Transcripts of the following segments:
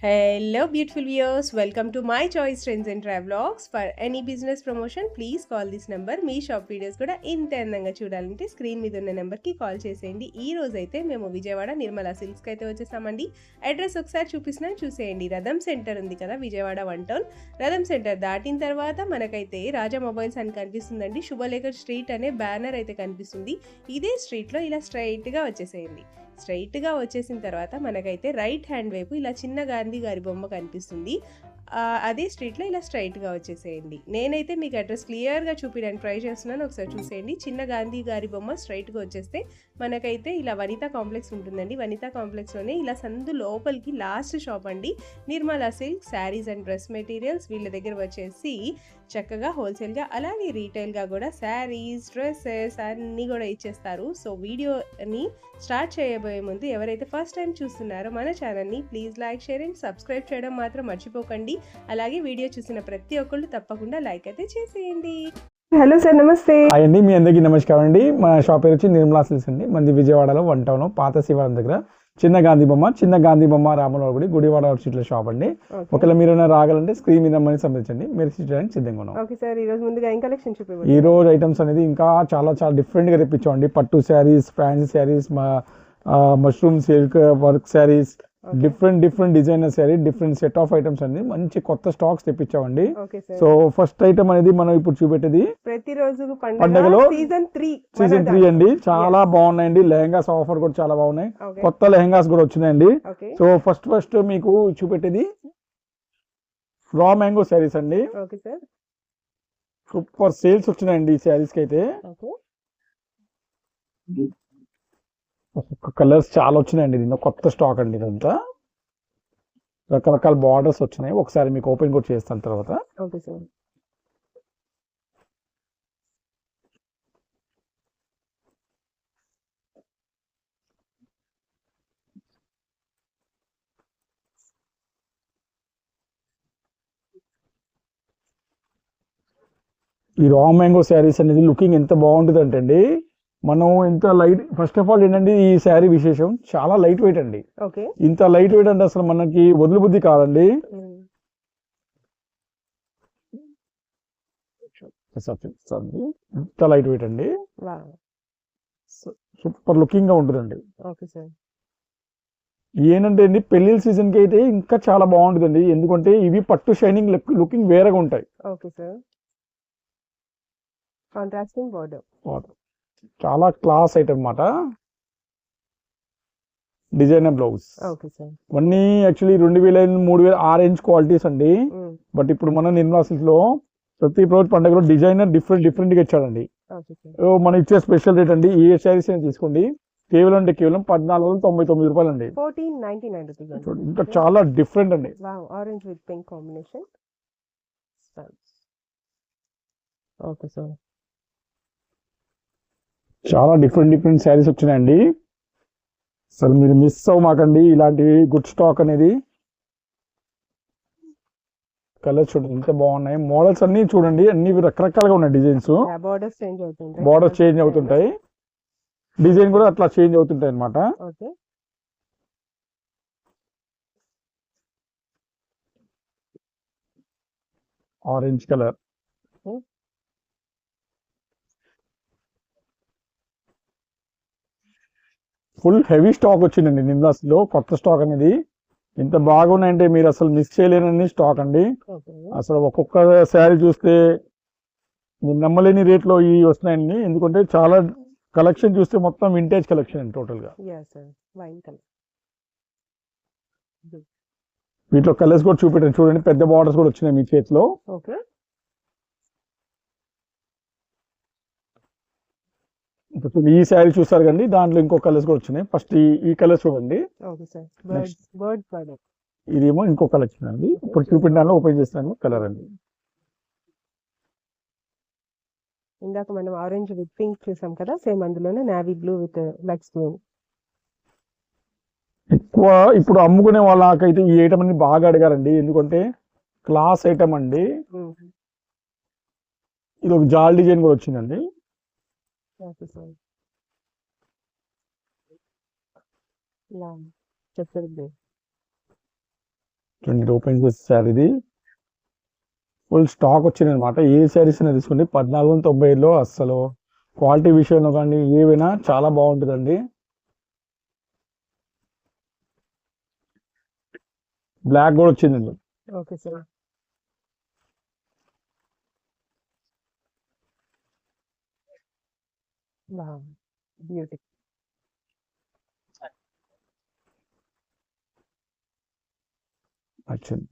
Hello, beautiful viewers. Welcome to my choice trends and travelogs. For any business promotion, please call this number. Me shop videos కూడా ఇంత అందంగా చూడాలంటే screen మీద ఉన్న నెంబర్కి call చేసేయండి. ఈ రోజు అయితే మేము విజయవాడ నిర్మలా సిల్క్స్కి అయితే వచ్చేసామండి. అడ్రస్ ఒకసారి చూపిస్తున్నాను, చూసేయండి. రథం సెంటర్ ఉంది కదా విజయవాడ 1 టౌన్. రథం సెంటర్ దాటిన తర్వాత మనకైతే రాజా మొబైల్స్ అని కనిపిస్తుందండి. శుభలేఖర్ స్ట్రీట్ అనే బ్యానర్ అయితే కనిపిస్తుంది. ఇదే స్ట్రీట్లో ఇలా స్ట్రైట్గా వచ్చేసేయండి. స్ట్రైట్గా వచ్చేసిన తర్వాత మనకైతే రైట్ హ్యాండ్ వైపు ఇలా చిన్న గాంధీ గారి బొమ్మ కనిపిస్తుంది. అదే స్ట్రీట్లో ఇలా స్ట్రైట్గా వచ్చేసేయండి. నేనైతే మీకు అడ్రస్ క్లియర్గా చూపించడానికి ట్రై చేస్తున్నాను, ఒకసారి చూసేయండి. చిన్న గాంధీ గారి బొమ్మ స్ట్రైట్గా వచ్చేస్తే మనకైతే ఇలా వనితా కాంప్లెక్స్ ఉంటుందండి. వనితా కాంప్లెక్స్లోనే ఇలా సందు లోపలికి లాస్ట్ షాప్ అండి Nirmala silk saris and dress materials. వీళ్ళ దగ్గర వచ్చేసి చక్కగా హోల్సేల్గా అలాగే రీటైల్గా కూడా శారీస్ డ్రెస్సెస్ అన్నీ కూడా ఇచ్చేస్తారు. సో వీడియోని స్టార్ట్ చేయబోయే ముందు ఎవరైతే ఫస్ట్ టైం చూస్తున్నారో మన ఛానల్ని please like share and subscribe చేయడం మాత్రం మర్చిపోకండి. అలాగే వీడియో చూసిన ప్రతి ఒక్కళ్ళు తప్పకుండా లైక్ అయితే చేసేయండి. హలో సార్, నమస్తే. హాయ్ అండి, మీ అందరికీ నమస్కారం అండి. మా షాప్ పేరు వచ్చి నిర్మలా సిల్క్స్ అండి. మంది విజయవాడలో 1 టౌన్ పాత శివాలయం దగ్గర చిన్న గాంధీ బొమ్మ రామరావు గుడి గుడివాడ స్ట్రీట్లో షాప్ అండి. ఒకవేళ మీరు రాగాలంటే స్క్రీన్ మీద మనీ సంప్రదించండి, మీరు చేయడానికి సిద్ధంగా ఉన్నాం. ఓకే సార్, ఈ రోజు ముందుగా ఏం కలెక్షన్ చూపివ్వండి. ఈ రోజు ఐటమ్స్ అనేది ఇంకా చాలా చాలా డిఫరెంట్ గా తెప్పించామండి. పట్టు saris, fancy saris, mushroom silk work saris, different designer sari, different set of items అండి. మంచి కొత్త స్టాక్స్ తెప్పించామండి. సో ఫస్ట్ ఐటమ్ అనేది మనం ఇప్పుడు చూపెట్టేది ప్రతిరోజు పండుగలో సీజన్ 3 అండి. చాలా బాగున్నాయండి. లెహంగాస్ ఆఫర్ కూడా చాలా బాగున్నాయి. కొత్త లెహంగాస్ కూడా వచ్చినాయండి. సో ఫస్ట్ మీకు చూపెట్టేది రా మ్యాంగో శారీస్ అండి. సూపర్ సేల్స్ వచ్చినాయండి ఈ శారీస్ కి అయితే. కలర్స్ చాలా వచ్చినాయండి. దీనిలో కొత్త స్టాక్ అండి. ఇదంతా రకరకాల బార్డర్స్ వచ్చినాయి. ఒకసారి మీకు ఓపెన్ కూడా చేస్తాను తర్వాత. ఈ రా మ్యాంగో శారీస్ అనేది లుకింగ్ ఎంత బాగుంటుంది అంటే అండి, మనం ఎంత లైట్, ఫస్ట్ ఆఫ్ ఆల్ ఏంటంటే ఈ శారీ విశేషం చాలా లైట్ వెయిట్ అండి. ఇంత లైట్ వెయిట్ అంటే అసలు మనకి వదులు బుద్ధి కాదండి. ఇంత లైట్ వెయిట్ అండి, సూపర్ లుకింగ్ గా ఉంటుందండి. ఏంటంటే అండి పెళ్లిళ్ళ సీజన్ కి అయితే ఇంకా చాలా బాగుంటుందండి. ఎందుకంటే ఇవి పట్టు షైనింగ్ లుకింగ్ వేరేగా ఉంటాయి. చాలా క్లాస్ ఐటమ్ అన్నమాట. డిజైనర్ బ్లౌజ్ ఇవన్నీ యాక్చువల్లీ 2000 3000 ఆ రేంజ్ క్వాలిటీస్ అండి. బట్ ఇప్పుడు మన నిర్మలా సిల్క్ లో ప్రతి రోజు పండుగలో డిజైనర్ డిఫరెంట్ గా ఇచ్చాడండి. మనం ఇచ్చే స్పెషల్ రేట్ అండి. ఏ శారీస్ తీసుకోండి కేవలం 1499 రూపాయలు అండి. 1499 ఇంకా చాలా డిఫరెంట్ అండి. Orange with pink combination. Okay sir, చాలా డిఫరెంట్ శారీస్ వచ్చినాయండి. అసలు మీరు మిస్ అవ్వమాకండి ఇలాంటివి గుడ్ స్టాక్ అనేది. కలర్స్ చూడండి ఎంత బాగున్నాయి. మోడల్స్ అన్ని చూడండి, అన్ని రకరకాలుగా ఉన్నాయి. డిజైన్స్ బార్డర్ చేంజ్ అవుతుంటాయి, డిజైన్ కూడా అట్లా చేంజ్ అవుతుంటాయి అన్నమాట. Orange colour, full heavy stock వచ్చిందండి నిర్మలాస్లో. కొత్త స్టాక్ అనేది ఎంత బాగున్నాయంటే మీరు అసలు మిస్ చేయలేనని స్టాక్ అండి. అసలు ఒక్కొక్క శారీ చూస్తే మీరు నమ్మలేని రేట్లో ఇవి వస్తున్నాయండి. ఎందుకంటే చాలా కలెక్షన్ చూస్తే మొత్తం వింటేజ్ కలెక్షన్ అండి టోటల్ గా. వీటిలో కలర్స్ కూడా చూపెట్టాను చూడండి, పెద్ద బార్డర్స్ కూడా వచ్చినాయి మీ చేతిలో. ఈ శారీ చూస్తారు కండి, దాంట్లో ఇంకో కలర్స్ కూడా వచ్చినాయి. ఫస్ట్ ఈ కలర్ చూడండి. ఇదేమో ఇంకో కలెక్షన్ అండి. ఇప్పుడు చూపించడానికి ఓపెన్ చేస్తాను కలర్ అండి. ఇందాక మనం ఆరెంజ్ విత్ పింక్ చూసాం కదా, సేమ్ అందులోనే navy blue with lux blue. ఎక్కువ ఇప్పుడు అమ్ముకునే వాళ్ళకైతే ఈ ఐటమ్ అని బాగా అడిగారండి. ఎందుకంటే క్లాస్ ఐటమ్ అండి. ఇది ఒక జాల్ డిజైన్ కూడా వచ్చిందండి. చెప్పండి. చూడండి ఓపెన్ చేసే శారీది ఫుల్ స్టాక్ వచ్చింది అనమాట. ఏ శారీస్ అయినా తీసుకోండి 1490లో అస్సలు క్వాలిటీ విషయంలో కానీ ఏవైనా చాలా బాగుంటుందండి. బ్లాక్ కూడా వచ్చిందండి. Okay sir. బ్యూటీ. వచ్చింది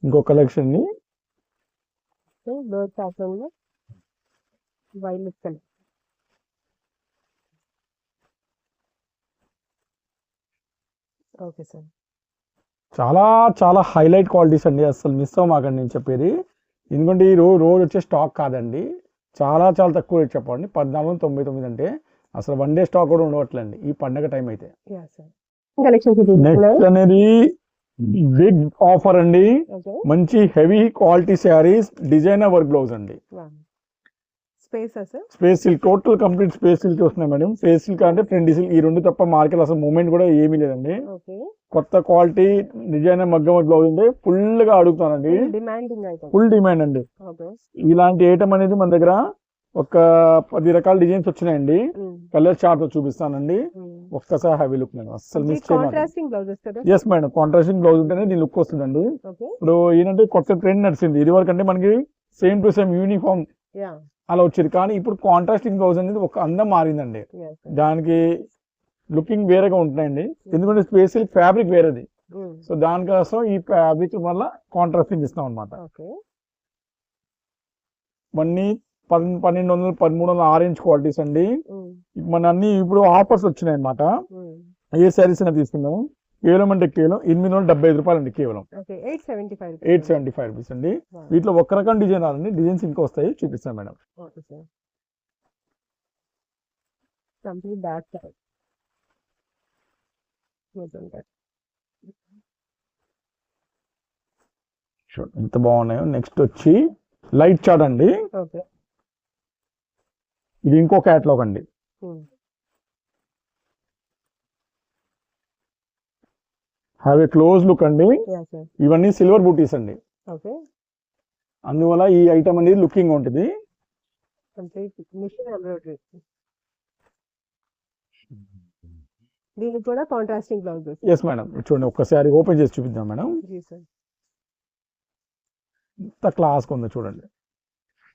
ఇంకో కలెక్షన్ ని డోర్ ప్యాటర్న్ లో వైలెట్ కలర్. Okay sir. చాలా చాలా హైలైట్ క్వాలిటీస్ అండి, అసలు మిస్ అవ్వమాకండి నేను చెప్పేది. ఎందుకంటే ఈ రోజు వచ్చే స్టాక్ కాదండి, చాలా చాలా తక్కువ రేట్ చెప్పండి. 1499 అంటే అసలు వన్ డే స్టాక్ కూడా ఉండవట్లేండి ఈ పండగ టైం అయితే. నెక్స్ట్ అనేది బిగ్ ఆఫర్ అండి, మంచి heavy quality saris, designer work blouse అండి. Space silk, total complete space silk వస్తున్నాయి మేడం. స్పేస్ సిల్క్ అంటే ఫ్రెండ్ సిల్క్, ఈ రెండు తప్ప మార్కెట్ అసలు మూమెంట్ కూడా ఏమీ లేదండి. కొత్త క్వాలిటీ డిజైనర్ మగ్గం బ్లౌజ్ అంటే ఫుల్ గా అడుగుతానండి, ఫుల్ డిమాండ్ అండి. ఇలాంటి ఐటమ్ అనేది మన దగ్గర ఒక 10 రకాల డిజైన్స్ వచ్చినాయండి. కలర్ చార్ట్ చూపిస్తానండి, ఒక్కసారి హ్యావీ లుక్ నేను అసలు మిస్ చేయను. ఎస్ మేడం, కాంట్రాస్టింగ్ బ్లౌజ్ ఉంటేనే దీని లుక్ వస్తుందండి. ఇప్పుడు ఏంటంటే కొత్త ట్రెండ్ నడిచింది, ఇది వరకు అంటే మనకి సేమ్ టు సేమ్ యూనిఫామ్ అలా వచ్చేది, కానీ ఇప్పుడు కాంట్రాస్టింగ్ బ్లౌజ్ అనేది ఒక అందం మారిందండి. దానికి లుకింగ్ వేరేగా ఉంటున్నాయండి, ఎందుకంటే స్పెషల్ ఫ్యాబ్రిక్ వేరేది. సో దానికోసం ఈ ఫ్యాబ్రిక్ వల్ల కాంట్రాస్టింగ్ ఇస్తాం అనమాట. ఇవన్నీ 1200 1300 ఆరెంజ్ క్వాలిటీస్ అండి. మన అన్ని ఇప్పుడు ఆఫర్స్ వచ్చినాయి అనమాట. ఏ శారీస్ అయినా తీసుకున్నాము కేవలం అంటే కేవలం 875 రూపాయలు అండి, కేవలం 875 రూపీస్ అండి. వీటిలో ఒక రకం డిజైన్ రాదండి, డిజైన్స్ ఇంకా వస్తాయి, చూపిస్తాను మేడం. ఎంత బాగున్నాయో. నెక్స్ట్ వచ్చి లైట్ చార్ట్ అండి, ఇది ఇంకో క్యాటలాగ్ అండి. హ్యావ్ ఏ క్లోజ్ లుక్ అండి. ఇవన్నీ సిల్వర్ బూటీస్ అండి, అందువల్ల ఈ ఐటమ్ అనేది లుకింగ్ ఉంటుంది. దీనికి కూడా కాంట్రాస్టింగ్ బ్లౌజ్. ఎస్ మేడం, చూడండి ఒక్కసారి ఓపెన్ చేసి చూపిద్దాం మేడం. ఇంత క్లాస్ ఉంది చూడండి,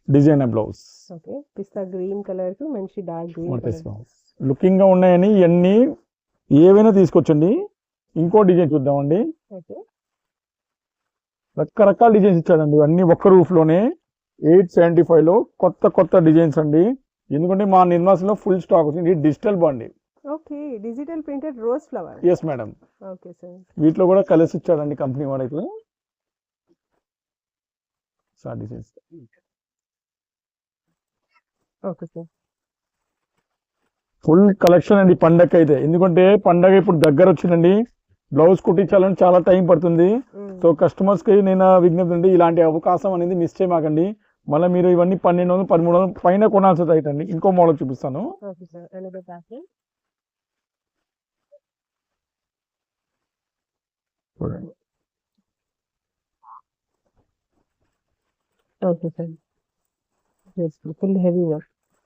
డిజైనర్ బ్లౌజ్. పిస్తా గ్రీన్ కలర్ కి మంచి డార్క్ గ్రీన్ లుకింగ్ గా ఉన్నాయని ఇవన్నీ ఏవైనా తీసుకొచ్చండి. ఇంకో డిజైన్ చూద్దామండి, రకరకాల డిజైన్స్ ఇచ్చాడండి. ఇవన్నీ ఒక్క రూఫ్ లోనే 875 లో కొత్త కొత్త డిజైన్స్ అండి. ఎందుకంటే మా నిర్మాసంలో ఫుల్ స్టాక్ వచ్చింది. డిజిటల్ బాండి, digital printed rose flower. Yes madam. వీటిలో కూడా కలర్స్ ఇచ్చాడండి కంపెనీ వాడైతే. డిజైన్స్ ఫుల్ కలెక్షన్ అండి పండగ అయితే, ఎందుకంటే పండగ ఇప్పుడు దగ్గర వచ్చిందండి. బ్లౌజ్ కుట్టించాలని చాలా టైం పడుతుంది. సో కస్టమర్స్ కి నేను విజ్ఞప్తి అండి, ఇలాంటి అవకాశం అనేది మిస్ చేయమాకండి. మళ్ళీ మీరు ఇవన్నీ 1200 1300 పైన కొనాల్సి అవుతాయండి. ఇంకో మోడల్ చూపిస్తాను.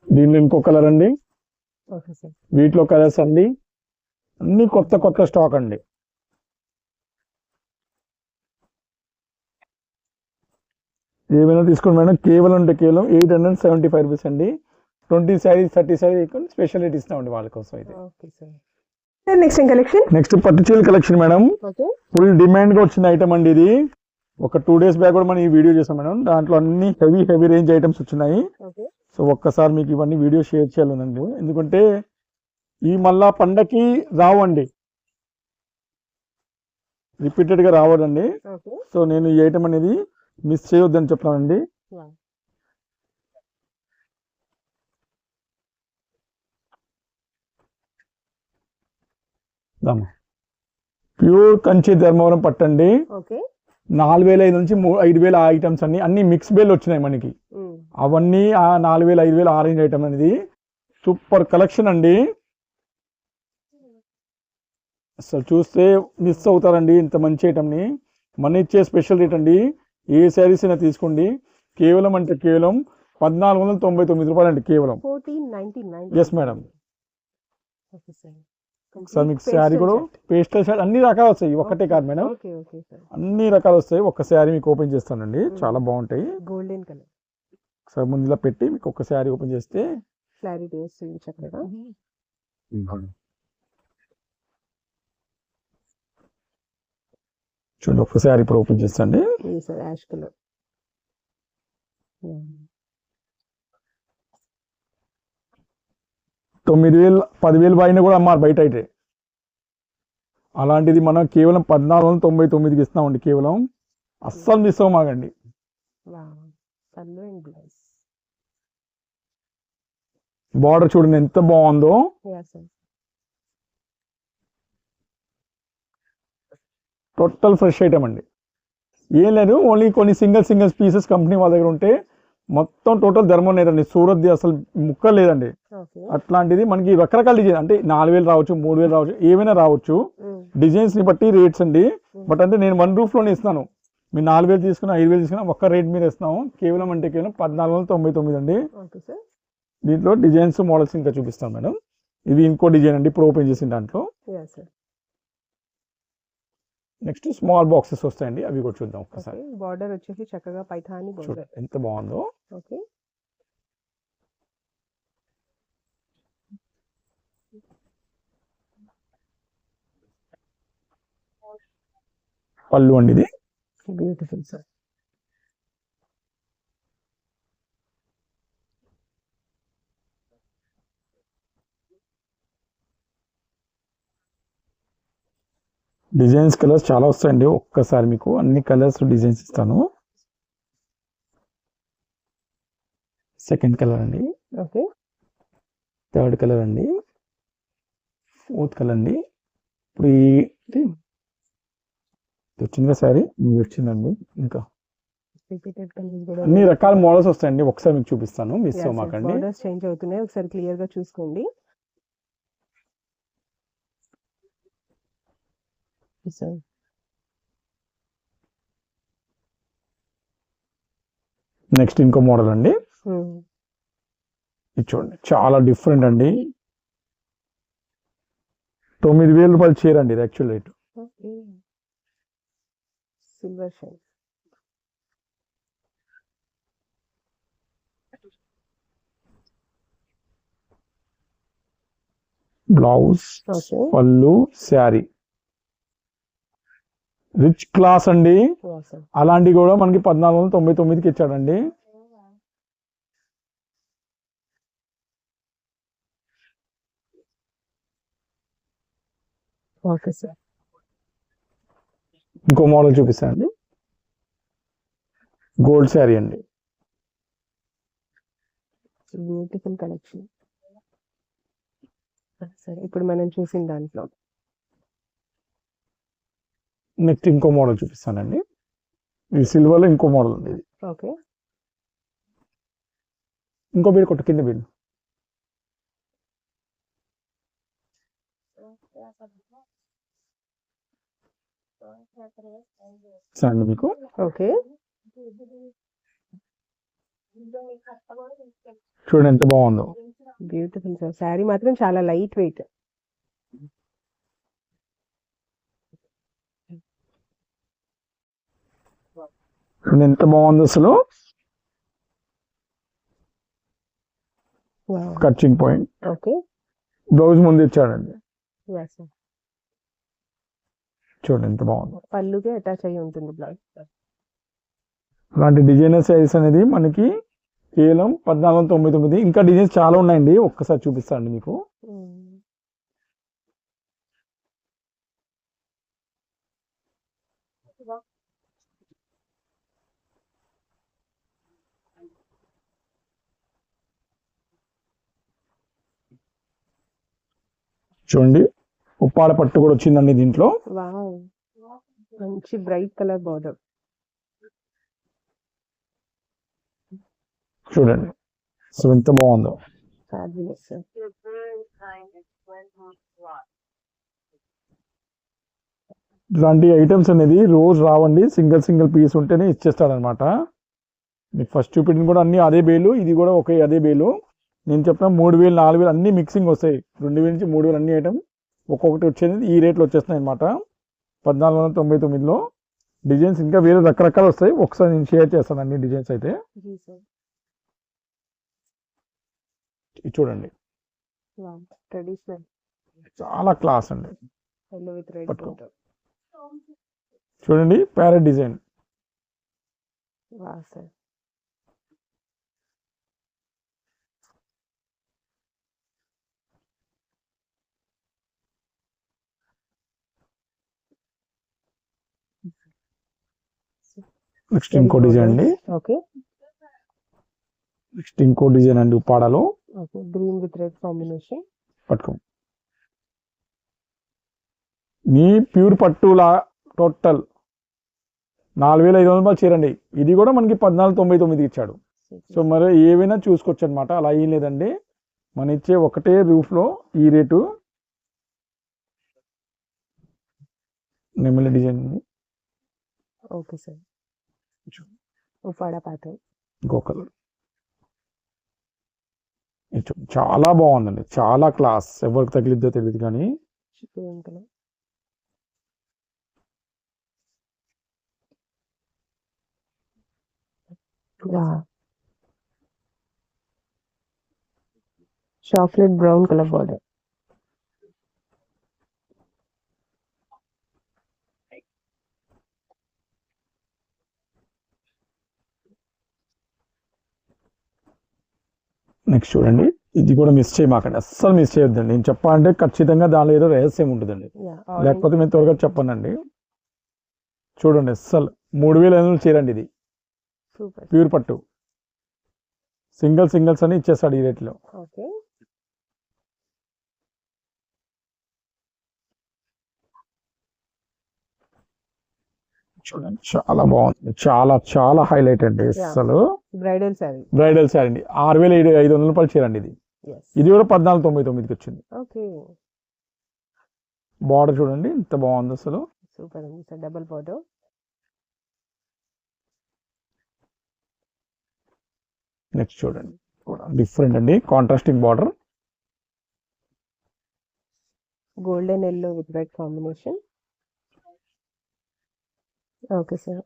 దీనిలో ఇంకో కలర్ అండి, వీటిలో కలర్స్ అండి అన్ని కొత్త కొత్త స్టాక్ అండి. ఏమైనా తీసుకోండి మేడం, కేవలం అంటే కేవలం 875 రూపీస్ అండి. 20 శారీస్ 30 శారీస్ స్పెషల్ రేట్ ఇస్తామండి వాళ్ళ కోసం అయితే. నెక్స్ట్ పట్టు చీరల కలెక్షన్ మేడం, ఫుల్ డిమాండ్ గా వచ్చిన ఐటమ్ అండి ఇది. ఒక 2 days బ్యాక్ కూడా మనం ఈ వీడియో చేసాం మేడం, దాంట్లో అన్ని హెవీ రేంజ్ ఐటమ్స్ వచ్చినాయి. సో ఒక్కసారి మీకు ఇవన్నీ వీడియో షేర్ చేయాలండి, ఎందుకంటే ఈ మళ్ళా పండగకి రావండి, రిపీటెడ్ గా రావడండి. సో నేను ఈ ఐటమ్ అనేది మిస్ చేయొద్దని చెప్తానండి. ప్యూర్ కంచి ధర్మవరం పట్టండి, 4500 నుంచి 5000 ఐటమ్స్ అన్ని మిక్స్ బేల్ వచ్చినాయి మనకి. అవన్నీ ఆ 4000 5000 ఆరెంజ్ ఐటమ్ అనేది సూపర్ కలెక్షన్ అండి. అసలు చూస్తే మిస్ అవుతారండి ఇంత మంచి ఐటమ్ ని. మన ఇచ్చే స్పెషల్ రేట్ అండి. ఏ శారీస్ అయినా తీసుకోండి, కేవలం అంటే కేవలం 1499 రూపాయలు అండి కేవలం. 1499. Yes madam. Okay sir. Sir మీకు శారీ కూడా పేస్టల్ షర్ట్ అన్ని రకాలు వస్తాయి, ఒక్కటే కాదు మేడం, ఓకే ఓకే సార్. అన్ని రకాలు వస్తాయి. ఒక్క శారీ మీకు ఓపెన్ చేస్తానండి, చాలా బాగుంటాయి. గోల్డెన్ కలర్ సార్ ముందు ఇలా పెట్టి మీకు ఒక్క శారీ ఓపెన్ చేస్తే క్లారిటీ వస్తుంది చక్కగా. చూడండి, ఒక్క శారీ ఇప్పుడు ఓపెన్ చేస్తాండి. Sir ash colour. 9,000 10,000 పైన కూడా అమ్మారు బయట అయితే. అలాంటిది మనం కేవలం 1499కి ఇస్తామండి కేవలం. అస్సలు మిస్ అవ్వమాగండి. బార్డర్ చూడండి ఎంత బాగుందో. టోటల్ ఫ్రెష్ ఐటమ్ అండి, ఏం లేదు. ఓన్లీ కొన్ని సింగిల్ పీసెస్ కంపెనీ వాళ్ళ దగ్గర ఉంటే మొత్తం టోటల్ ధర్మం లేదండి. సూరత్ అసలు ముక్క లేదండి. అట్లాంటిది మనకి రకరకాల డిజైన్ అంటే 4,000 రావచ్చు, 3,000 రావచ్చు, ఏమైనా రావచ్చు. డిజైన్స్ ని బట్టి రేట్స్ అండి. బట్ అంటే నేను 1 రూఫ్ లోనే ఇస్తాను. మీరు 4,000 తీసుకున్నా 5,000 తీసుకున్నా ఒక్క రేట్ మీద ఇస్తున్నాము. కేవలం అంటే కేవలం 1499 అండి. దీంట్లో డిజైన్స్ మోడల్స్ ఇంకా చూపిస్తాను మేడం. ఇది ఇంకో డిజైన్ అండి ఇప్పుడు ఓపెన్ చేసిన దాంట్లో. నెక్స్ట్ స్మాల్ బాక్సెస్ వస్తాయండి, అవి కూడా చూద్దాం ఒకసారి. బార్డర్ వచ్చేసి చక్కగా పైథాని బార్డర్ ఎంత బాగుందో. ఓకే, పళ్ళు అండి ఇది. Beautiful sir. డిజైన్స్ కలర్స్ చాలా వస్తాయండి. ఒక్కసారి మీకు అన్ని కలర్స్ డిజైన్స్ ఇస్తాను. సెకండ్ కలర్ అండి, ఓకే, థర్డ్ కలర్ అండి, ఫోర్త్ కలర్ అండి. ఇప్పుడు వచ్చిందిగా సారీ వచ్చిందండి. ఇంకా అన్ని రకాల మోడల్స్ వస్తాయండి. ఒకసారి మీకు చూపిస్తాను, మిస్ అవ్వమాకండి. మోడల్స్ చేంజ్ అవుతున్నాయి, ఒకసారి క్లియర్ గా చూసుకోండి. నెక్స్ట్ ఇంకో మోడల్ అండి, ఇది చూడండి చాలా డిఫరెంట్ అండి. 9,000 రూపాయలు చీర అండి ఇది actual rate. Silver shine blouse, పళ్ళు, శారీ రిచ్ క్లాస్ అండి. అలాంటి కూడా మనకి 1499కి ఇచ్చాడండి. Okay sir. ఇంకో మోడల్ చూపిస్తానండి, గోల్డ్ శారీ అండి. Beautiful collection. సరే, ఇప్పుడు మనం చూసిన దాంట్లో నెక్స్ట్ ఇంకో మోడల్ చూపిస్తానండి. ఇది సిల్వర్ లో ఇంకో మోడల్ ఉంది. ఓకే, ఇంకో బీడ్ కొట్టు, కింద బీడ్ అండి మీకు. ఓకే, చూడండి ఎంత బాగుందో. Beautiful sir. శారీ మాత్రం చాలా లైట్ వెయిట్. చూడండి ఎంత బాగుంది అసలు. కట్చింగ్ పాయింట్. ఓకే, బ్లౌజ్ ముందు ఇచ్చాడండి. చూడండి ఎంత బాగుంది. పళ్ళుకి అటాచ్ అయ్యి ఉంటుంది బ్లౌజ్. అలాంటి డిజైనర్ సైజ్ అనేది మనకి కేవలం 1499. ఇంకా డిజైన్స్ చాలా ఉన్నాయండి, ఒక్కసారి చూపిస్తానండి మీకు. చూడండి ఉప్పాడ పట్టు కూడా వచ్చిందండి దీంట్లో. మంచి బ్రైట్ కలర్ బార్డర్. చూడండి అసలు ఎంత బాగుందో. ఇలాంటి ఐటమ్స్ అనేది రోజు రావండి, సింగిల్ సింగిల్ పీస్ ఉంటేనే ఇచ్చేస్తాడనమాట. మీకు ఫస్ట్ చూపించింది కూడా అన్ని అదే బేలు, ఇది కూడా ఒకే అదే బేలు. నేను చెప్పిన 3000 4000 అన్ని మిక్సింగ్ వస్తాయి. 2000 నుంచి 3000 అన్ని ఐటమ్ ఒక్కొక్కటి వచ్చేది ఈ రేట్లో వచ్చేస్తున్నాయి అనమాట. 1499లో డిజైన్స్ ఇంకా వేరే రకరకాలు వస్తాయి. ఒకసారి నేను షేర్ చేస్తాను అన్ని డిజైన్స్ అయితే. ఇది చూడండి, ట్రెడిషనల్ చాలా క్లాస్ అండి. విత్ రెడ్ పట్టుకో. చూడండి ప్యారెట్ డిజైన్. సార్ నెక్స్ట్ ఇంకో డిజైన్ అండి. ఓకే, నెక్స్ట్ ఇంకో డిజైన్ అండి ఉప్పాడలో. ఓకే, గ్రీన్ విత్ రెడ్ కాంబినేషన్. పట్టుకో. మీ ప్యూర్ పట్టులా టోటల్ 4500 రూపాయలు చీరండి. ఇది కూడా మనకి 1499 ఇచ్చాడు. సో మరి ఏవైనా చూసుకోవచ్చు అనమాట, అలా ఏం లేదండి. మన ఇచ్చే ఒకటే రూఫ్లో ఈ రేటు. నెమలి design okay sir, Uppada pattern. ఇంకో కలర్. చాలా బాగుందండి, చాలా క్లాస్. ఎవరికి తగిలిద్దో తెలియదు కానీ chocolate brown colour border. Next చూడండి, ఇది కూడా మిస్ చేయమాకండి, అస్సలు మిస్ చేయొద్దండి. నేను చెప్పాలంటే ఖచ్చితంగా దానిలో ఏదో రహస్యం ఉంటుందండి, లేకపోతే మేము త్వరగా చెప్పానండి. చూడండి, అస్సలు 3500 చీరండి ఇది. ప్యూర్ పట్టు సింగిల్స్ అని ఇచ్చేస్తాడు ఈ రేట్లో. ఓకే, చూడండి చాలా బాగుంది, చాలా చాలా హైలైట్ అండి. అసలు బ్రైడల్ శారీ. బ్రైడల్ శారీ అండి. 6500 రూపాయలు చీరండి ఇది. ఇది కూడా 1499కి వచ్చింది. ఓకే, బార్డర్ చూడండి ఎంత బాగుంది అసలు. సూపర్ అండి సార్, డబుల్ బార్డర్. నెక్స్ట్ చూడండి, డిఫరెంట్ అండి, contrasting border. Golden yellow with red combination. Okay sir,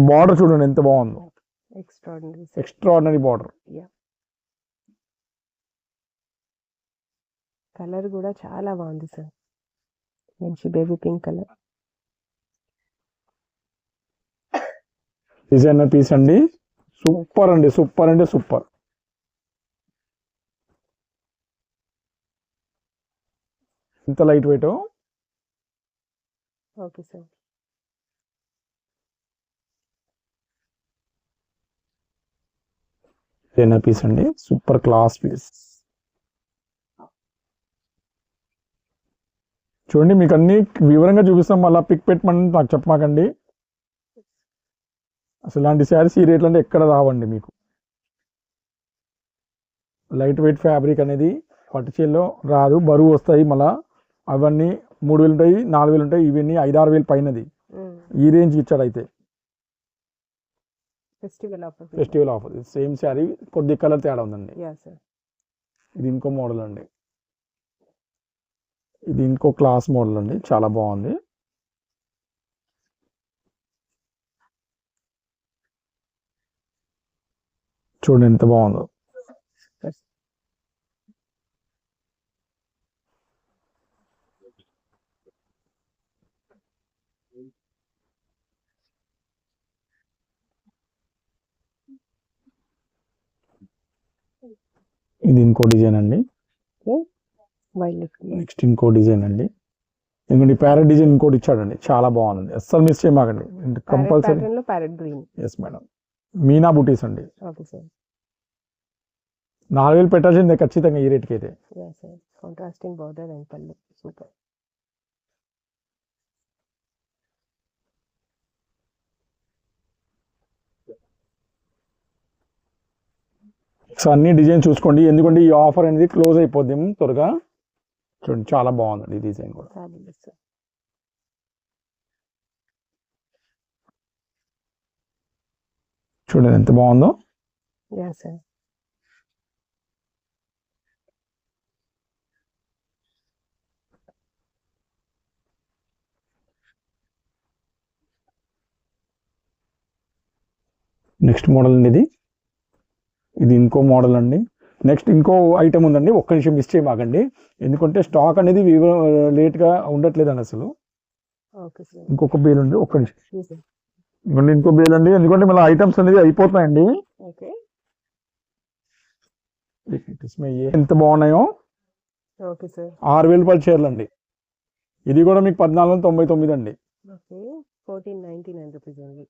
border చూడండి ఎంత బాగుందో, ఎక్స్ట్రాడినరీ. Extraordinary border. కలర్ కూడా చాలా బాగుంది సార్, మంచి baby pink colour. Designer piece అండి, సూపర్ అండి, సూపర్ అంటే సూపర్. ఇంత light weight. Okay sir, designer piece అండి, సూపర్ క్లాస్ పీస్. చూడండి, మీకు అన్ని వివరంగా చూపిస్తాం, మళ్ళీ పిక్ పెట్టమని నాకు చెప్పమాకండి. అసలు ఇలాంటి శారీస్ ఈ రేట్లు అంటే ఎక్కడ రావండి మీకు. లైట్ వెయిట్ ఫ్యాబ్రిక్ అనేది పట్టు చీరలో రాదు, బరువు వస్తాయి. మళ్ళీ అవన్నీ 3000 ఉంటాయి, 4000 ఉంటాయి, ఇవన్నీ 5-6 వేలు పైనది. ఈ రేంజ్ ఇచ్చాడు అయితే. Festival offer. సేమ్ శారీ, కొద్ది కలర్ తేడా ఉందండి. ఇది ఇంకో మోడల్ అండి, ఇది ఇంకో క్లాస్ మోడల్ అండి, చాలా బాగుంది. చూడండి ఎంత బాగుందో. ఇది ఇంకో డిజైన్ అండి. నెక్స్ట్ ఇంకో డిజైన్ అండి. ఎందుకంటే ప్యారెట్ డిజైన్ ఇంకోటి ఇచ్చాడండి, చాలా బాగుందండి, అస్సలు మిస్ చేయమాకండి. కంపల్సరీ. ఎస్ మేడం, మీనా బుటీస్ అండి. 4000 పెట్టాల్సిందే ఖచ్చితంగా ఈ రేట్కి అయితే. కాంట్రాస్టింగ్ బార్డర్ అండ్ పళ్ళు, సూపర్. సో అన్ని డిజైన్ చూసుకోండి, ఎందుకంటే ఈ ఆఫర్ అనేది క్లోజ్ అయిపోద్ది త్వరగా. చూడండి చాలా బాగుందండి ఈ డిజైన్ కూడా. చూడండి ఎంత బాగుందో. నెక్స్ట్ మోడల్ అండి ఇది. ఇది ఇంకో మోడల్ అండి. నెక్స్ట్ ఇంకో ఐటమ్ ఉందండి, ఒక్క నిమిషం మిస్ చేయమాకండి, ఎందుకంటే స్టాక్ అనేది లేట్గా ఉండట్లేదండి అసలు. ఇంకొక బేల్ ఉంది, ఒక్క నిమిషం. ఇవ్వండి ఇంకో బేల్ అండి, ఎందుకంటే మళ్ళీ ఐటమ్స్ అనేది అయిపోతున్నాయండి. ఎంత బాగున్నాయో. 6,000 రూపాయల చీరలు అండి. ఇది కూడా మీకు 1499 అండి. 1499 రూపీస్ అండి.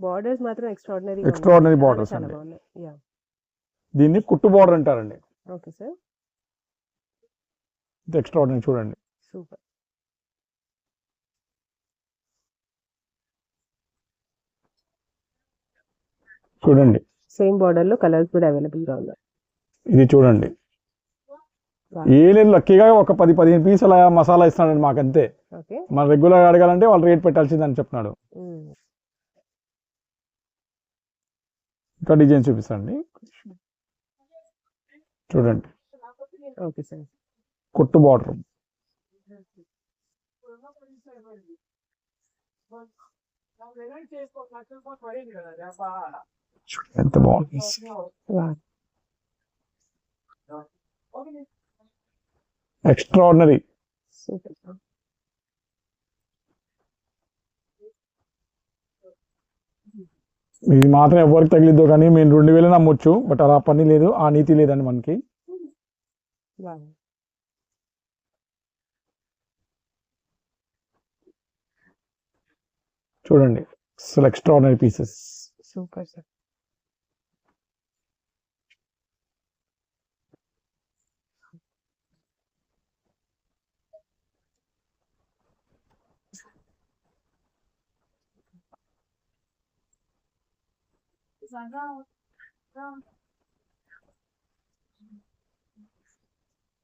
బార్డర్స్ మాత్రం ఎక్స్ట్రాడినరీ బార్డర్స్ అండి. దీన్ని కుట్టు బార్డర్ అంటారండి. Okay sir. ఇది ఎక్స్ట్రాడినరీ చూడండి. సూపర్. చూడండి సేమ్ బార్డర్ లో కలర్స్ కూడా అవైలబుల్ గా ఉన్నాయి. ఇది చూడండి, ఏ లేదు లక్కీగా ఒక 10-15 పీసుల మసాలా ఇస్తున్నాడు మాకంతే. మనం రెగ్యులర్ అడగాలంటే వాళ్ళు రేట్ పెట్టాల్సిందని చెప్తున్నాడు. ఇంకా డిజైన్ చూపిస్తాండి, చూడండి. Okay sir. కుట్టు బార్డర్ ఎంత బాగుంది. ఎక్స్ట్రాడినరీ. ఇది మాత్రం ఎవరికి తగిలిద్దో కానీ మేము 2,000 నమ్మొచ్చు, బట్ అలా పని లేదు, ఆ నీతి లేదండి మనకి. చూడండి అసలు extraordinary pieces. Super sir.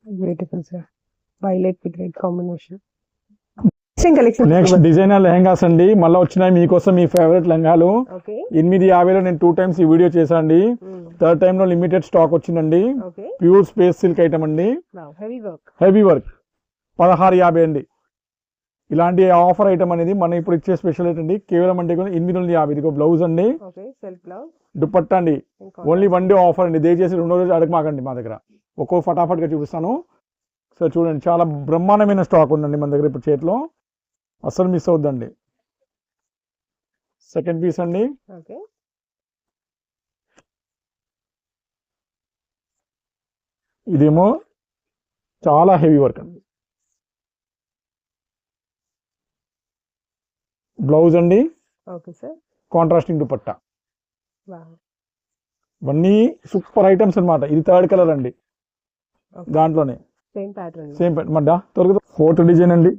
Beautiful sir. Violet with red combination. Next designer lehengas అండి, మళ్ళీ వచ్చినాయి మీకోసం మీ ఫేవరెట్ లెహంగాలు. 850లో నేను 2 times ఈ వీడియో చేశాండి. థర్డ్ టైమ్ లో లిమిటెడ్ స్టాక్ వచ్చిందండి. ప్యూర్ స్పేస్ సిల్క్ ఐటమ్ అండి, హెవీ వర్క్. 1650 అండి. ఇలాంటి ఆఫర్ ఐటమ్ అనేది మనం ఇప్పుడు ఇచ్చే స్పెషల్ అండి, కేవలం అంటే 850. ఇదిగో బ్లౌజ్ అండి, దుపట్టా అండి, ఓన్లీ 1 day ఆఫర్ అండి. దయచేసి 2వ రోజు అడగమాకండి మా దగ్గర, ఒక్కో ఫటాఫట్గా చూపిస్తాను. సో చూడండి చాలా బ్రహ్మాండమైన స్టాక్ ఉందండి మన దగ్గర ఇప్పుడు చేతిలో, అస్సలు మిస్ అవుద్దండి. సెకండ్ పీస్ అండి, ఇదేమో చాలా హెవీ వర్క్ అండి. బ్లౌజ్ అండి, కాంట్రాస్టింగ్ దుపట్టా, ఇవన్నీ సూపర్ ఐటమ్స్ అనమాట. ఇది 3rd కలర్ అండి, దాంట్లోనే సేమ్ మడ్డా త్వరగా. 4th డిజైన్ అండి,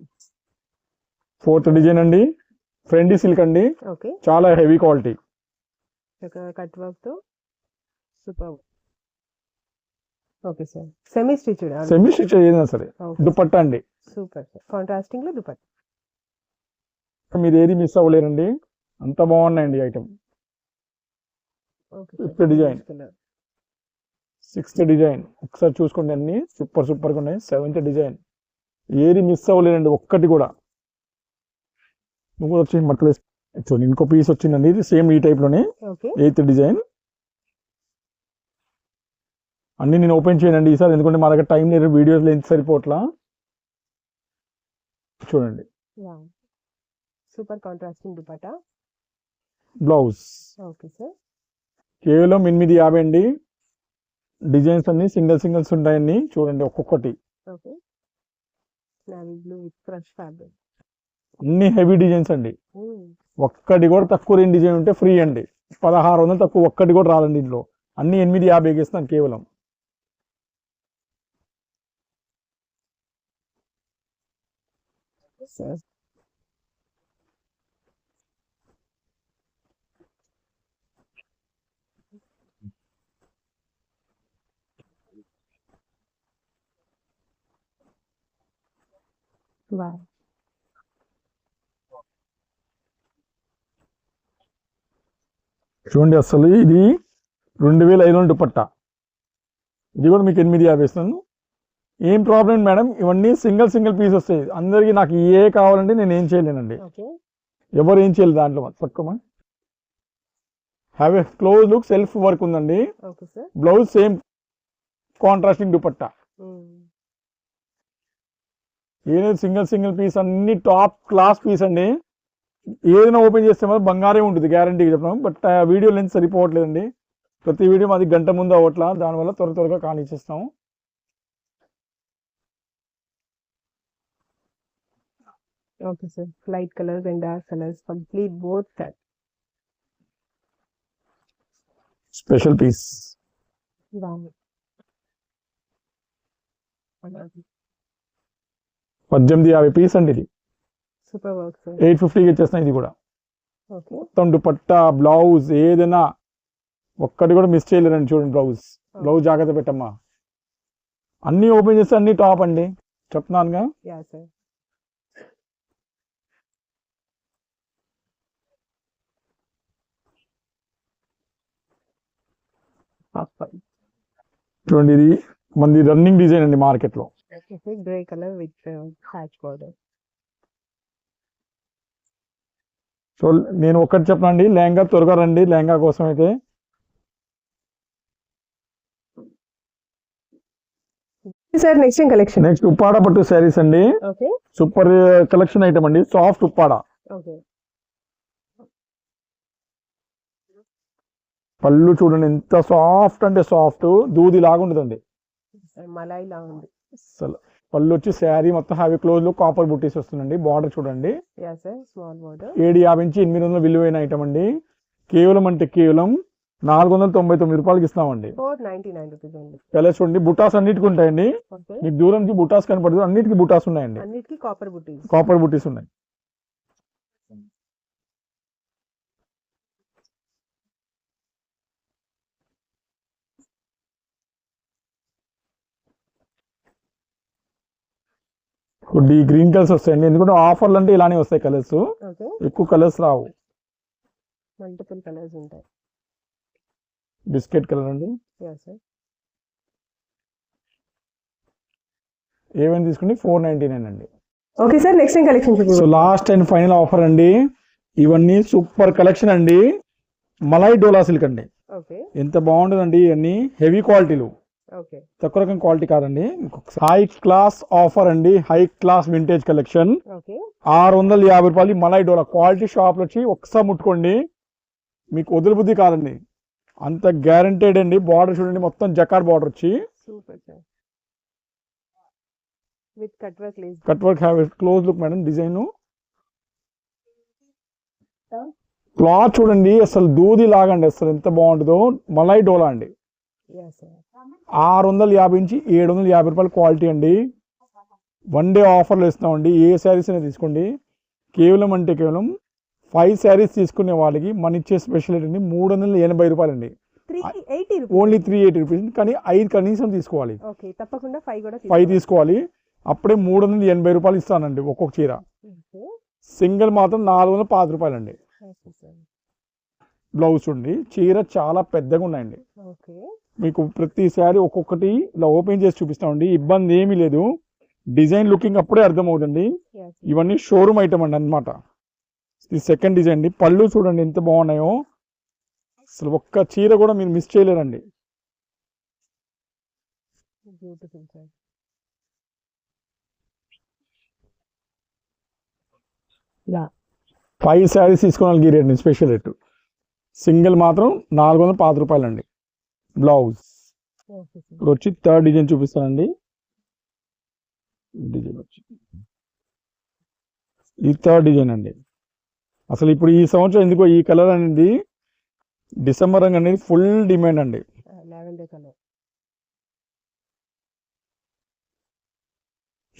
4th డిజైన్ అండి, ఫ్రెండీ సిల్క్ అండి, చాలా హెవీ క్వాలిటీ. కట్ వర్క్ తో super. Okay sir. Semi stitch ఏదైనా సరే. దుపట్టా అండి, సూపర్ సార్. కాంట్రాస్టింగ్ లో దుపట్టా. మీరు ఏది మిస్ అవ్వలేరండి, అంత బాగున్నాయండి item. 5th design, 6th design ఒకసారి చూసుకోండి, అన్ని సూపర్గా ఉన్నాయి. 7th డిజైన్ ఏది మిస్ అవ్వలేదండి ఒక్కటి కూడా. నువ్వు వచ్చి బట్టలు చూడండి, ఇంకో పీస్ వచ్చిందండి, ఇది సేమ్ ఈ టైప్ లోనే. 8th design. అన్ని నేను ఓపెన్ చేయనండి ఈసారి, ఎందుకంటే మా దగ్గర టైం లేదు, వీడియోస్ లెంత్ సరిపోట్లా. చూడండి super contrasting dupatta, blouse. Okay sir. కేవలం 850 అండి. డిజైన్స్ అన్ని సింగిల్స్ ఉంటాయండి, చూడండి ఒక్కొక్కటి. అన్ని హెవీ డిజైన్స్ అండి, ఒక్కటి కూడా తక్కువ రేంజ్ డిజైన్ ఉంటే ఫ్రీ అండి. 1600 తక్కువ ఒక్కటి కూడా రాదండి ఇంట్లో, అన్ని 850 ఇస్తాను కేవలం. వావ్. చూడండి అసలు ఇది 2500 దుపట్టా. ఇది కూడా మీకు 850 ఇస్తాను. ఏం ప్రాబ్లం మేడం, ఇవన్నీ సింగిల్ పీస్ వస్తాయి. అందరికి నాకు ఏ కావాలంటే నేను ఏం చేయలేనండి, ఓకే. ఎవరు ఏం చేయలేదు దాంట్లో. పట్టుకోమా. Have a close look, self work ఉందండి. Okay sir. Blouse same contrasting dupatta. ఏదైతే సింగిల్ పీస్ అన్ని టాప్ క్లాస్ పీస్ అండి. ఏదైనా ఓపెన్ చేస్తే మాత్రం బంగారే ఉంటుంది, గ్యారంటీగా చెప్పడం. బట్ వీడియో లెన్స్ సరిపోవట్లేదండి. ప్రతి వీడియో మాది గంట ముందు అవ్వట్లా, దానివల్ల త్వరగా కానిచ్చేస్తాము. Okay sir. Light colours and dark colours complete both set. Special piece. Wow. 1850 piece అండి. ఇది సూపర్ వర్క్ సార్. 850కి ఇచ్చేస్తాను. ఇది కూడా ఓకే. మొత్తం దుపట్టా, బ్లౌజ్ ఏదైనా ఒక్కటి కూడా మిస్ చేయలేరండి. చూడండి బ్లౌజ్ జాగ్రత్త పెట్టమ్మా. అన్ని ఓపెన్ చేస్తే అన్ని టాప్ అండి, చెప్తున్నానుగా. Yeah sir. చూడండి ఇది మనది రన్నింగ్ డిజైన్ అండి మార్కెట్ లో. Grey colour with hatch border. So నేను ఒక్కటి చెప్పనండి, లెహంగా త్వరగా రండి. లెహంగా కోసం అయితే sir next collection. Next Uppada పట్టు శారీస్ అండి. ఓకే. సూపర్ కలెక్షన్ ఐటమ్ అండి, సాఫ్ట్ ఉప్పాడ. ఓకే. పళ్ళు చూడండి ఎంత సాఫ్ట్ అంటే సాఫ్ట్, దూది లాగా ఉంటుందండి. మలాయి లా ఉంది అసలు పళ్ళు వచ్చి శారీ మొత్తం హ్యావీ క్లోజ్ లో కాపర్ బుట్టీస్ వస్తుందండి. బార్డర్ చూడండి. Yeah sir. Small border. 750 నుంచి 800 విలువైన ఐటమ్ అండి. కేవలం 499 రూపాయలకి ఇస్తామండి. 499 రూపీస్ అండి. కలర్స్ చూడండి, బుటాస్ అన్నిటికి ఉంటాయండి. ఓకే. మీకు దూరం నుంచి బుటాస్ కనపడదు, అన్నిటికీ బుటాస్ ఉన్నాయండి. అన్నిటికీ కాపర్ బుట్టీస్. కాపర్ బుట్టీస్ ఉన్నాయి. ఈ గ్రీన్ కలర్స్ వస్తాయండి, ఎందుకంటే ఆఫర్లు అంటే ఇలానే వస్తాయి కలర్స్. ఓకే. ఎక్కువ కలర్స్ రావు. మల్టిపుల్ కలర్స్ ఉంటాయి. బిస్కెట్ కలర్ అండి. Yeah sir. ఏమైనా తీసుకుంటే 499 అండి. Okay sir. నెక్స్ట్ కలెక్షన్ చూడండి. So last and final offer అండి. ఇవన్నీ సూపర్ కలెక్షన్ అండి. మలై డోలా సిల్క్ అండి. ఓకే. ఎంత బాగుంటుందండి. ఇవన్నీ హెవీ క్వాలిటీలు, ఓకే. తక్కువ రకం క్వాలిటీ కాదండి. హై క్లాస్ ఆఫర్ అండి, high class vintage collection. Okay. 650 రూపాయలు మలై డోలా. క్వాలిటీ షాప్ వచ్చి ఒకసారి ముట్టుకోండి, మీకు వదిలి బుద్ధి కాదండి, అంత గ్యారంటెడ్ అండి. బార్డర్ చూడండి, మొత్తం జకార్డ్ బార్డర్ వచ్చి super sir. With cut work lace. Cut work have close look madam. Design cloth చూడండి, అసలు దూది లాగండి, అసలు ఎంత బాగుంటుందో. మలై డోలా అండి. 650 నుంచి 750 రూపాయలు క్వాలిటీ అండి. 1 డే ఆఫర్లు ఇస్తామండి. ఏ శారీస్ అయినా తీసుకోండి. కేవలం 5 శారీస్ తీసుకునే వాళ్ళకి మన ఇచ్చే స్పెషల్ అండి 380 రూపాయలు అండి. Only 380 rupees. కానీ 5 కనీసం తీసుకోవాలి. తప్పకుండా 5 తీసుకోవాలి. అప్పుడే 380 రూపాయలు ఇస్తానండి ఒక్కొక్క చీర. సింగిల్ మాత్రం 410 రూపాయలు అండి. బ్లౌజ్ చూడండి, చీర చాలా పెద్దగా ఉన్నాయండి. మీకు ప్రతి శారీ ఒక్కొక్కటి ఇలా ఓపెన్ చేసి చూపిస్తామండి, ఇబ్బంది ఏమీ లేదు. డిజైన్ లుకింగ్ అప్పుడే అర్థమవుతుంది. ఇవన్నీ షోరూమ్ ఐటమ్ అండి అన్నమాట. ఇది సెకండ్ డిజైన్ అండి. పళ్ళు చూడండి ఎంత బాగున్నాయో, అసలు ఒక్క చీర కూడా మీరు మిస్ చేయలేరండి. ఫైవ్ శారీస్ తీసుకున్న వాళ్ళకి రేట్ స్పెషల్ రేటు. సింగిల్ మాత్రం 410 రూపాయలు అండి. బ్లౌజ్ ఇప్పుడు వచ్చి థర్డ్ డిజైన్ చూపిస్తానండి. డిజైన్ వచ్చి ఈ థర్డ్ డిజైన్ అండి. అసలు ఇప్పుడు ఈ సంవత్సరం ఎందుకో ఈ కలర్ అనేది డిసెంబర్ రంగు అనేది ఫుల్ డిమాండ్ అండి.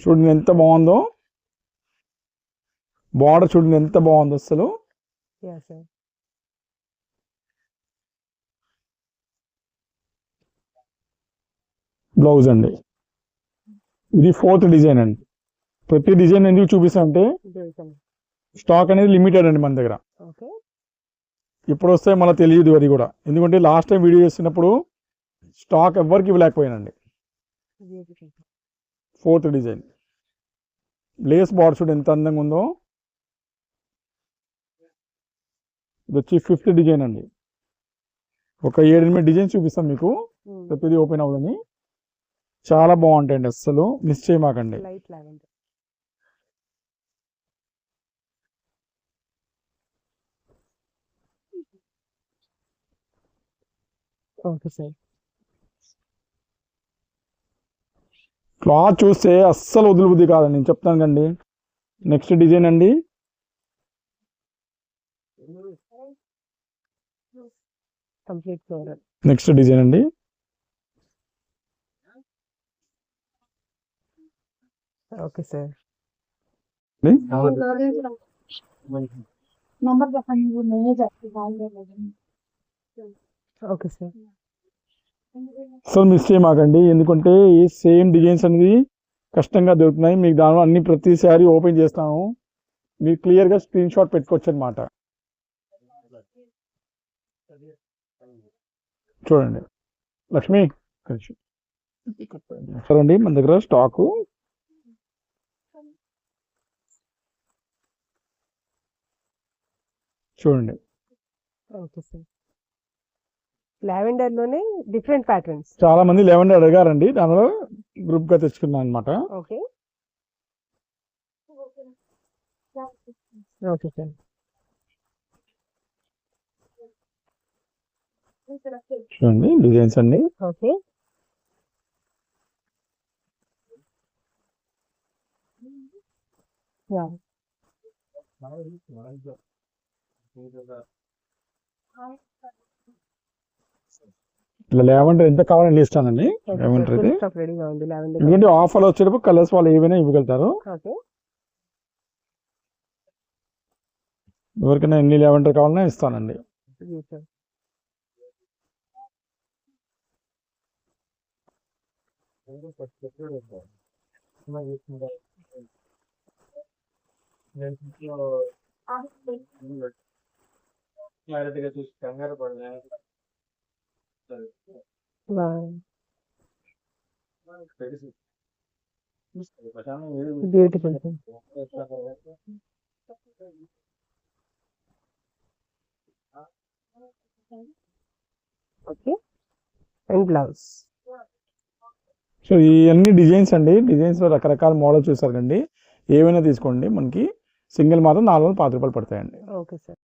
చూడండి ఎంత బాగుందో, బార్డర్ చూడండి ఎంత బాగుందో అసలు. బ్లౌజ్ అండి. ఇది ఫోర్త్ డిజైన్ అండి. ప్రతి డిజైన్ ఎందుకు చూపిస్తా అంటే స్టాక్ అనేది లిమిటెడ్ అండి మన దగ్గర. ఓకే. ఇప్పుడు వస్తే మనకు తెలియదు అది కూడా, ఎందుకంటే లాస్ట్ టైం వీడియో చేసినప్పుడు స్టాక్ ఎవ్వరికి ఇవ్వలేకపోయానండి. 4th డిజైన్ లేస్ బార్డర్ చూడు ఎంత అందంగా ఉందో. ఇది వచ్చి 5th డిజైన్ అండి. ఒక 7-8 డిజైన్స్ చూపిస్తాం మీకు, ప్రతిదీ ఓపెన్ అవ్వదని. చాలా బాగుంటాయండి, అస్సలు మిస్ చేయమాకండి. Light lavender. Okay sir. Cloth చూస్తే అస్సలు వదులుబుద్ధి కాదండి, నేను చెప్తాను కండి. నెక్స్ట్ డిజైన్ అండి. Complete floral. నెక్స్ట్ డిజైన్ అండి. Okay sir. Okay sir. అసలు మిస్ చేయమాకండి, ఎందుకంటే ఈ సేమ్ డిజైన్స్ అనేది కష్టంగా దొరుకుతున్నాయి మీకు. దానిలో అన్ని ప్రతిసారి ఓపెన్ చేస్తాము, మీరు క్లియర్గా స్క్రీన్ షాట్ పెట్టుకోవచ్చు అనమాట. చూడండి లక్ష్మి, చూడండి మన దగ్గర స్టాకు చూడండి. Okay sir. లావెండర్ లోనే డిఫరెంట్ ప్యాటర్న్స్. చాలా మంది లెవెండర్ అడిగారండి, దానిలో గ్రూప్ గా తెచ్చుకున్నాను అనమాట. ఓకే. Okay sir. చూడండి డిజైన్స్ అన్ని. ఓకే. ఇట్లా లెవెండర్ ఎంత కావాలని ఇస్తానండి. లెవెండర్ అయితే రెడీగా ఉంది లావెండర్. ఎందుకంటే ఆఫర్ వచ్చేటప్పుడు కలర్స్ వాళ్ళు ఏవైనా ఇవ్వగలుగుతారు. ఓకే. ఎవరికైనా ఎన్ని లెవెండర్ కావాలన్నా ఇస్తానండి. Beautiful. Okay. And blouse. So ఈ అన్ని డిజైన్స్ అండి, డిజైన్స్ లో రకరకాల మోడల్ చూసారు కండి. ఏమైనా తీసుకోండి, మనకి సింగిల్ మాత్రం 450 రూపాయలు పడతాయండి. Okay sir.